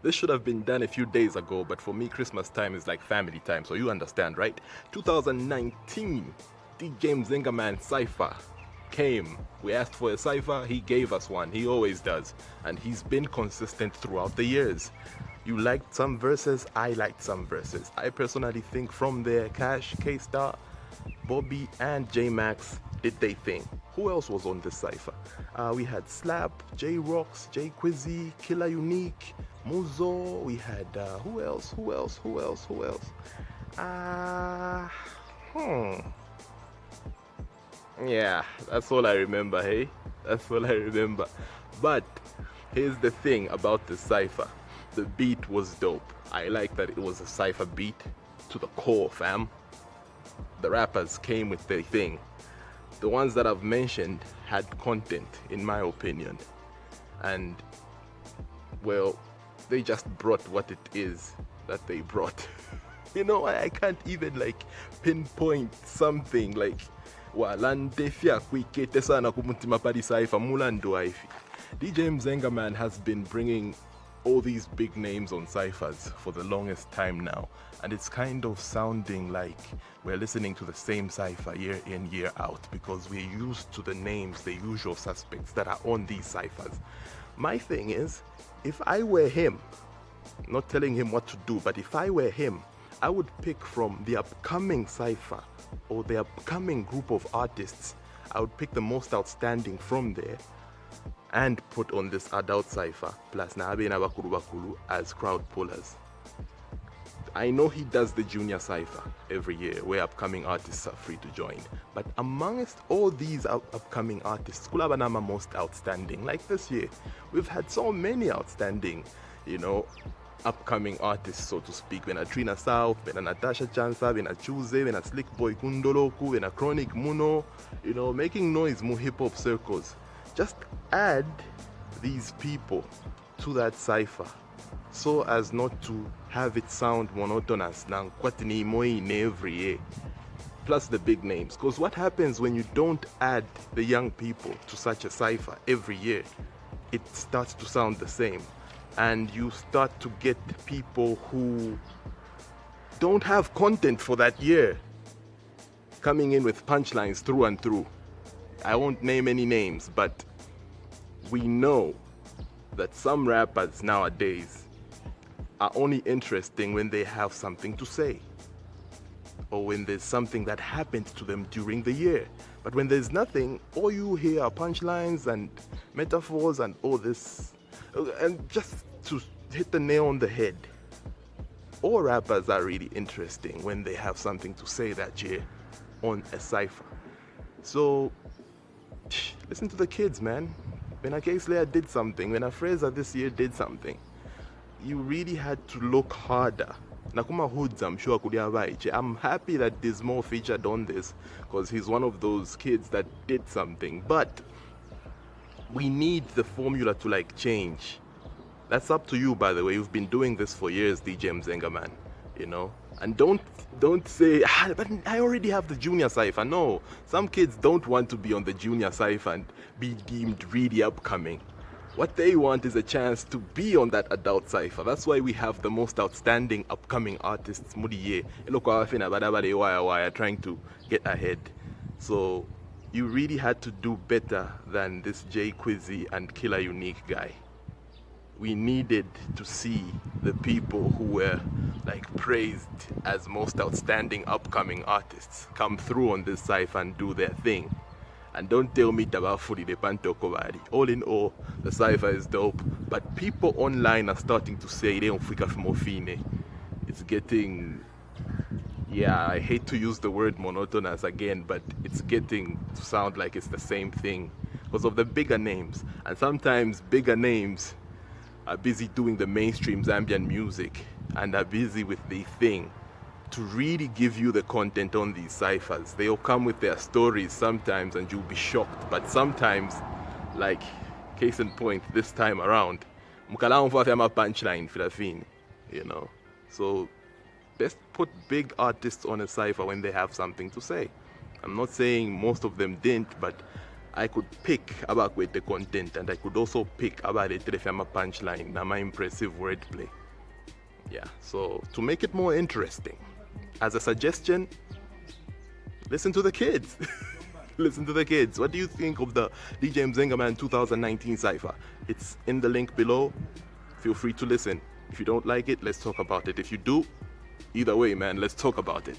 This should have been done a few days ago, but for me, Christmas time is like family time, so you understand, right? 2019, DJ Mzenga man Cypher came. We asked for a Cypher, he gave us one. He always does. And he's been consistent throughout the years. You liked some verses, I liked some verses. I personally think from there, Cash, K-Star, Bobby, and J-Max did they thing. Who else was on this Cypher? We had Slap, J-Rocks, J-Quizzy, Killer Unique, Muzo. We had, who else? Uh, hmm. Yeah, that's all I remember, hey? That's all I remember. But here's the thing about the Cypher. The beat was dope. I like that it was a Cypher beat to the core, fam. The rappers came with their thing. The ones that I've mentioned had content, in my opinion. And, well, they just brought what it is that they brought. You know, I can't even like pinpoint something like walandefia kwikete sana kumutima padi Cypher mulando aifi. DJ Mzenga man has been bringing all these big names on Cyphers for the longest time now, and it's kind of sounding like we're listening to the same Cypher year in, year out, because we're used to the names, the usual suspects that are on these Cyphers. My thing is, if I were him, not telling him what to do, but if I were him, I would pick from the upcoming Cypher or the upcoming group of artists. I would pick the most outstanding from there and put on this adult Cypher plus Nabe na Bakuru Bakulu as crowd pullers. I know he does the junior Cypher every year where upcoming artists are free to join, but amongst all these upcoming artists, Kulabanama most outstanding. Like this year, we've had so many outstanding, you know, upcoming artists, so to speak. When a Trina South, when a Natasha Chansa, when a Chuze, when a Slick Boy Kundoloku, when a Chronic Muno, you know, making noise mu hip hop circles. Just add these people to that Cypher so as not to have it sound monotonous na kwatini moi every year. Plus the big names, because what happens when you don't add the young people to such a Cypher every year? It starts to sound the same, and you start to get people who don't have content for that year coming in with punchlines through and through. I won't name any names, but we know that some rappers nowadays are only interesting when they have something to say or when there's something that happened to them during the year. But when there's nothing, all you hear are punchlines and metaphors and all this. And just to hit the nail on the head, all rappers are really interesting when they have something to say that year on a Cypher. So listen to the kids, man. When a K-Slayer did something, when a Fraser this year did something, you really had to look harder. Nakuma Hoods, I'm sure I'm happy that Dismal featured on this because he's one of those kids that did something. But we need the formula to like change. That's up to you, by the way. You've been doing this for years, DJ Mzenga man. You know, and don't say, but I already have the junior Cypher. No, some kids don't want to be on the junior Cypher and be deemed really upcoming. What they want is a chance to be on that adult Cypher. That's why we have the most outstanding upcoming artists Mudiye trying to get ahead. So you really had to do better than this J Quizzy and Killer Unique guy. We needed to see the people who were like praised as most outstanding upcoming artists come through on this Cypher and do their thing. And don't tell me Tabafuri de Panto Kobari. All in all, the Cypher is dope, but people online are starting to say they don't fika fine. It's getting, yeah, I hate to use the word monotonous again, but it's getting to sound like it's the same thing because of the bigger names. And sometimes bigger names are busy doing the mainstream Zambian music and are busy with the thing to really give you the content on these Cyphers. They'll come with their stories sometimes and you'll be shocked, but sometimes, like case in point this time around, punchline filafini, you know. So best put big artists on a Cypher when they have something to say. I'm not saying most of them didn't, but I could pick about with the content, and I could also pick about it if I'm a punchline, my impressive wordplay. Yeah, so to make it more interesting, as a suggestion, listen to the kids. Listen to the kids. What do you think of the DJ Mzenga Man 2019 Cypher? It's in the link below. Feel free to listen. If you don't like it, let's talk about it. If you do, either way, man, let's talk about it.